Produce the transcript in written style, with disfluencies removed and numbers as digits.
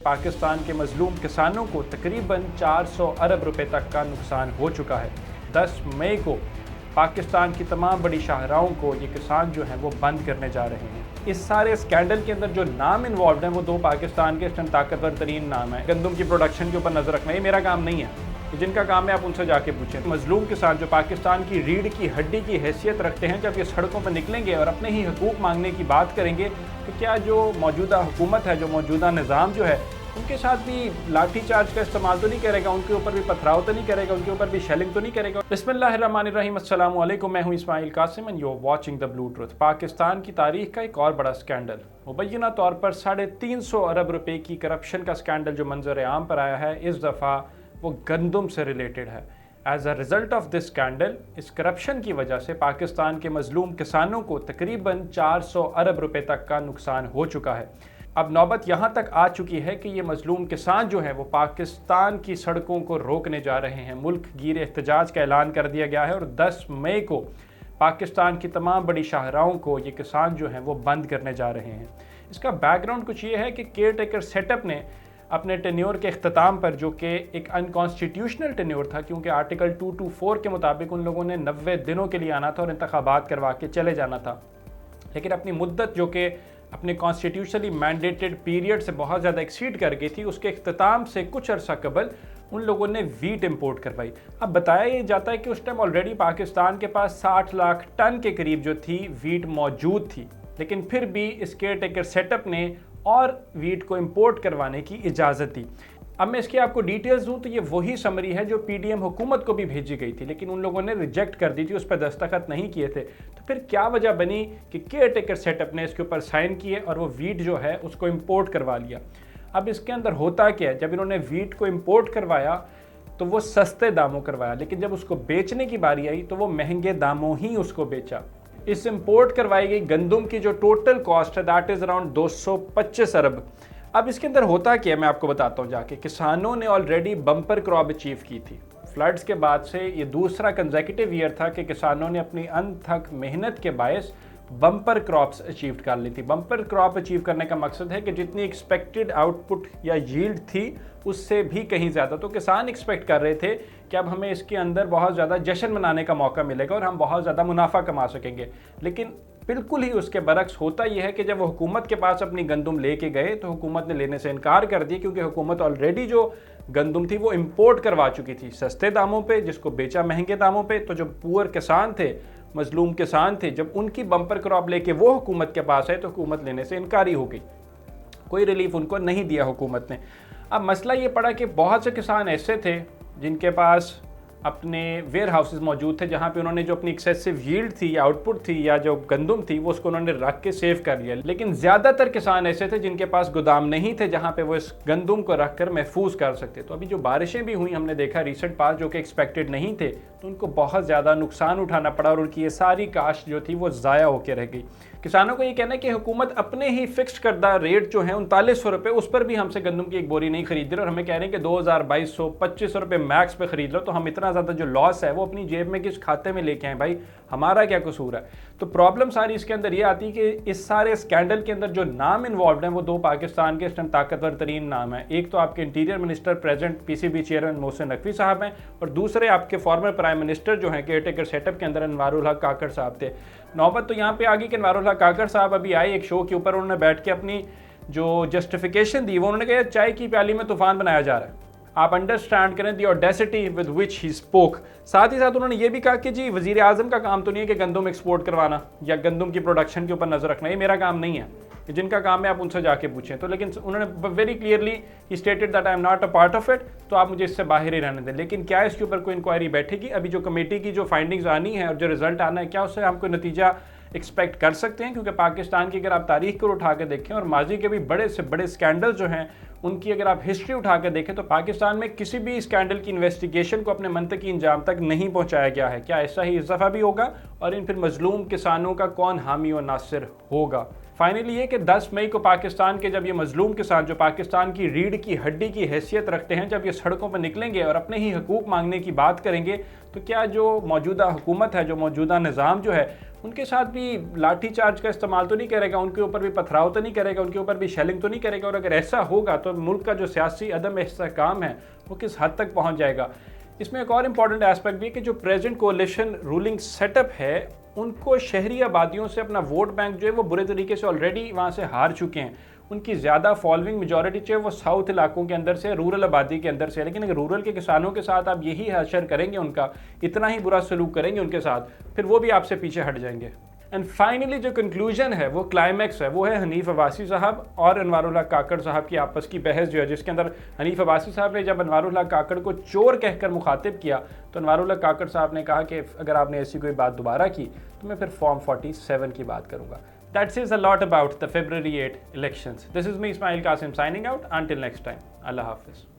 पाकिस्तान के मजलूम किसानों को तकरीबन 400 अरब रुपए तक का नुकसान हो चुका है। 10 मई को पाकिस्तान की तमाम बड़ी शाहराहों को ये किसान जो हैं वो बंद करने जा रहे हैं। इस सारे स्कैंडल के अंदर जो नाम इन्वॉल्व हैं वो दो पाकिस्तान के इस ताकतवर तरीन नाम है। गंदम की प्रोडक्शन के ऊपर नजर रखना ये मेरा काम नहीं है, जिनका काम है आप उनसे जाके पूछें। मजलूम किसान जो पाकिस्तान की रीढ़ की हड्डी की हैसियत रखते हैं, जब ये सड़कों पर निकलेंगे और अपने ही हकूक़ मांगने की बात करेंगे तो क्या जो मौजूदा हुकूमत है, जो मौजूदा निज़ाम जो है, उनके साथ भी लाठी चार्ज का इस्तेमाल तो नहीं करेगा, उनके ऊपर भी पथराव तो नहीं करेगा, उनके ऊपर भी शेलिंग तो नहीं करेगा। बिस्मिल्लाहिर्रहमानिर्रहीम, अस्सलाम वालेकुम, मैं हूं Ismail Qasim and you are watching the Blue Truth. Pakistan की तारीख का एक और बड़ा स्कैंडल, मुबैना तौर पर 350 अरब रुपए की करप्शन का स्कैंडल जो मंजर आम पर आया है, इस दफ़ा वो गंदम से रिलेटेड है। As a result of this scandal, इस करप्शन की वजह से पाकिस्तान के मजलूम किसानों को तकरीबन 400 अरब रुपए तक का नुकसान हो चुका है। अब नौबत यहाँ तक आ चुकी है कि ये मजलूम किसान जो हैं वो पाकिस्तान की सड़कों को रोकने जा रहे हैं। मुल्क गिर एहतजाज का ऐलान कर दिया गया है और 10 मई को पाकिस्तान की तमाम बड़ी शाहराहों को ये किसान जो हैं वो बंद करने जा रहे हैं। इसका बैकग्राउंड कुछ ये है कि केयर टेकर सेटअप ने अपने टेन्योर के अख्ताम पर, जो कि एक अनकॉन्स्टिट्यूशनल टेन्योर था, क्योंकि आर्टिकल 224 के मुताबिक उन लोगों ने 90 दिनों के लिए आना था और इंतखाबात करवा के चले जाना था, लेकिन अपनी मुद्दत जो कि अपने कॉन्स्टिट्यूशनली मैंडेटेड पीरियड से बहुत ज़्यादा एक्सीड कर गई थी, उसके अख्ताम से कुछ अरसा कबल उन लोगों ने वीट इंपोर्ट करवाई। अब बताया ये जाता है कि उस टाइम ऑलरेडी पाकिस्तान के पास 60 लाख टन के करीब जो थी वीट मौजूद थी, लेकिन फिर भी इस केयर टेकर सेटअप ने और वीट को इंपोर्ट करवाने की इजाज़त दी। अब मैं इसकी आपको डिटेल्स दूं तो ये वही समरी है जो पीडीएम हुकूमत को भी भेजी गई थी, लेकिन उन लोगों ने रिजेक्ट कर दी थी, उस पर दस्तखत नहीं किए थे। तो फिर क्या वजह बनी कि केयर टेकर सेटअप ने इसके ऊपर साइन किए और वो वीट जो है उसको इंपोर्ट करवा लिया। अब इसके अंदर होता क्या है, जब इन्होंने वीट को इंपोर्ट करवाया तो वो सस्ते दामों करवाया, लेकिन जब उसको बेचने की बारी आई तो वो महंगे दामों ही उसको बेचा। इस इंपोर्ट करवाई गई गंदम की जो टोटल कॉस्ट है दैट इज़ अराउंड 225 अरब। अब इसके अंदर होता क्या है मैं आपको बताता हूँ जाके। किसानों ने ऑलरेडी बम्पर क्रॉप अचीव की थी। फ्लड्स के बाद से ये दूसरा कंसेक्यूटिव ईयर था कि किसानों ने अपनी अनथक मेहनत के बायस बम्पर क्रॉप्स अचीव कर ली थी। बम्पर क्रॉप अचीव करने का मकसद है कि जितनी एक्सपेक्टेड आउटपुट या यील्ड थी उससे भी कहीं ज़्यादा। तो किसान एक्सपेक्ट कर रहे थे कि अब हमें इसके अंदर बहुत ज़्यादा जश्न मनाने का मौका मिलेगा और हम बहुत ज़्यादा मुनाफा कमा सकेंगे, लेकिन बिल्कुल ही उसके बरक्स होता यह है कि जब वो हुकूमत के पास अपनी गंदम लेके गए तो हुकूमत ने लेने से इनकार कर दिया, क्योंकि हुकूमत ऑलरेडी जो गंदम थी वो इंपोर्ट करवा चुकी थी सस्ते दामों पे, जिसको बेचा महंगे दामों पे। तो जो पुअर किसान थे, मजलूम किसान थे, जब उनकी बम्पर क्रॉप लेके वो हुकूमत के पास आए तो हुकूमत लेने से इनकारी हो गई, कोई रिलीफ उनको नहीं दिया हुकूमत ने। अब मसला ये पड़ा कि बहुत से किसान ऐसे थे जिनके पास अपने वेयर हाउसेज मौजूद थे, जहाँ पे उन्होंने जो अपनी एक्सेसिव यील्ड थी या आउटपुट थी या जो गंदम थी वो उसको उन्होंने रख के सेव कर लिया। लेकिन ज़्यादातर किसान ऐसे थे जिनके पास गोदाम नहीं थे जहाँ पे वो इस गंदम को रख कर महफूज कर सकते। तो अभी जो बारिशें भी हुई हमने देखा रिसेंट पास, जो कि एक्सपेक्टेड नहीं थे, तो उनको बहुत ज़्यादा नुकसान उठाना पड़ा और उनकी ये सारी काश्त जो थी वो ज़ाया होकर रह गई। किसानों को ये कहना है कि हुकूमत अपने ही फिक्स करदा रेट जो है 3900 रुपये, उस पर भी हमसे गंदम की एक बोरी नहीं खरीद रहे और हमें कह रहे हैं कि 2200 2500 रुपये मैक्स पे खरीद लो। तो हम इतना ज़्यादा जो लॉस है वो अपनी जेब में किस खाते में लेके आए भाई, हमारा क्या कसूर है। तो प्रॉब्लम सारी इसके अंदर ये आती है कि इस सारे स्कैंडल के अंदर जो नाम इन्वॉल्व हैं वो दो पाकिस्तान के इस टाइम ताकतवर तरीन नाम है। एक तो आपके interior minister present PCB chairman Mohsin Naqvi साहब हैं, और दूसरे आपके फॉर्मर प्राइम मिनिस्टर जो हैं केयर टेकर सेटअप के अंदर अनवारुल हक काकड़ साहब थे। नौबत तो यहाँ पे आ गई कि अनवारुल हक काकड़ साहब अभी आए एक शो के ऊपर, उन्होंने बैठ के अपनी जो जस्टिफिकेशन दी वो उन्होंने कहा चाय की प्याली में तूफान बनाया जा रहा है। आप अंडरस्टैंड करें the audacity with which he spoke. साथ ही साथ उन्होंने ये भी कहा कि जी वजीर आजम का काम तो नहीं है कि गंदम एक्सपोर्ट करवाना या गंदम की प्रोडक्शन के ऊपर नजर रखना, ये मेरा काम नहीं है, जिनका काम है आप उनसे जाके पूछें। तो लेकिन उन्होंने very clearly he stated that I am not a part of it, तो आप मुझे इससे बाहर ही रहने दें। लेकिन क्या इसके ऊपर कोई इंक्वायरी बैठेगी? अभी जो कमेटी की जो फाइंडिंग्स आनी है और जो रिजल्ट आना है, क्या उससे हम कोई नतीजा एक्सपेक्ट कर सकते हैं? क्योंकि पाकिस्तान की अगर आप तारीख को उठा के देखें और माजी के भी बड़े से बड़े स्कैंडल जो हैं उनकी अगर आप हिस्ट्री उठा के देखें तो पाकिस्तान में किसी भी स्कैंडल की इन्वेस्टिगेशन को अपने मंतकी अंजाम तक नहीं पहुंचाया गया है। क्या ऐसा ही इस दफ़ा भी होगा? और इन फिर मजलूम किसानों का कौन हामी और नासिर होगा? فائنلی یہ کہ 10 مئی کو پاکستان کے جب یہ مظلوم کسان جو پاکستان کی ریڑھ کی ہڈی کی حیثیت رکھتے ہیں، جب یہ سڑکوں پر نکلیں گے اور اپنے ہی حقوق مانگنے کی بات کریں گے، تو کیا جو موجودہ حکومت ہے، جو موجودہ نظام جو ہے، ان کے ساتھ بھی لاٹھی چارج کا استعمال تو نہیں کرے گا، ان کے اوپر بھی پتھراؤ تو نہیں کرے گا، ان کے اوپر بھی شیلنگ تو نہیں کرے گا؟ اور اگر ایسا ہوگا تو ملک کا جو سیاسی عدم استحکام ہے وہ کس حد تک پہنچ جائے گا؟ اس میں ایک اور امپورٹنٹ ایسپیکٹ بھی ہے کہ جو present coalition ruling set up ہے، ان کو شہری آبادیوں سے اپنا ووٹ بینک جو ہے وہ برے طریقے سے آلریڈی وہاں سے ہار چکے ہیں۔ ان کی زیادہ فالوئنگ میجورٹی جو ہے وہ ساؤتھ علاقوں کے اندر سے، رورل آبادی کے اندر سے ہے، لیکن اگر رورل کے کسانوں کے ساتھ آپ یہی حشر کریں گے، ان کا اتنا ہی برا سلوک کریں گے ان کے ساتھ، پھر وہ بھی آپ سے پیچھے ہٹ جائیں گے۔ اینڈ فائنلی جو کنکلوژن ہے، وہ کلائمیکس ہے، وہ ہے حنیف عباسی صاحب اور انوار اللہ کاکڑ صاحب کی آپس کی بحث جو ہے، جس کے اندر حنیف عباسی صاحب نے جب انوار اللہ کاکڑ کو چور کہہ کر مخاطب کیا تو انوار اللہ کاکڑ صاحب نے کہا کہ اگر آپ نے ایسی کوئی بات دوبارہ کی تو میں پھر فارم 47 کی بات کروں گا۔ That says a lot about the February 8 elections. This is me, Ismail Qasim, signing out. Until next time. Allah Hafiz.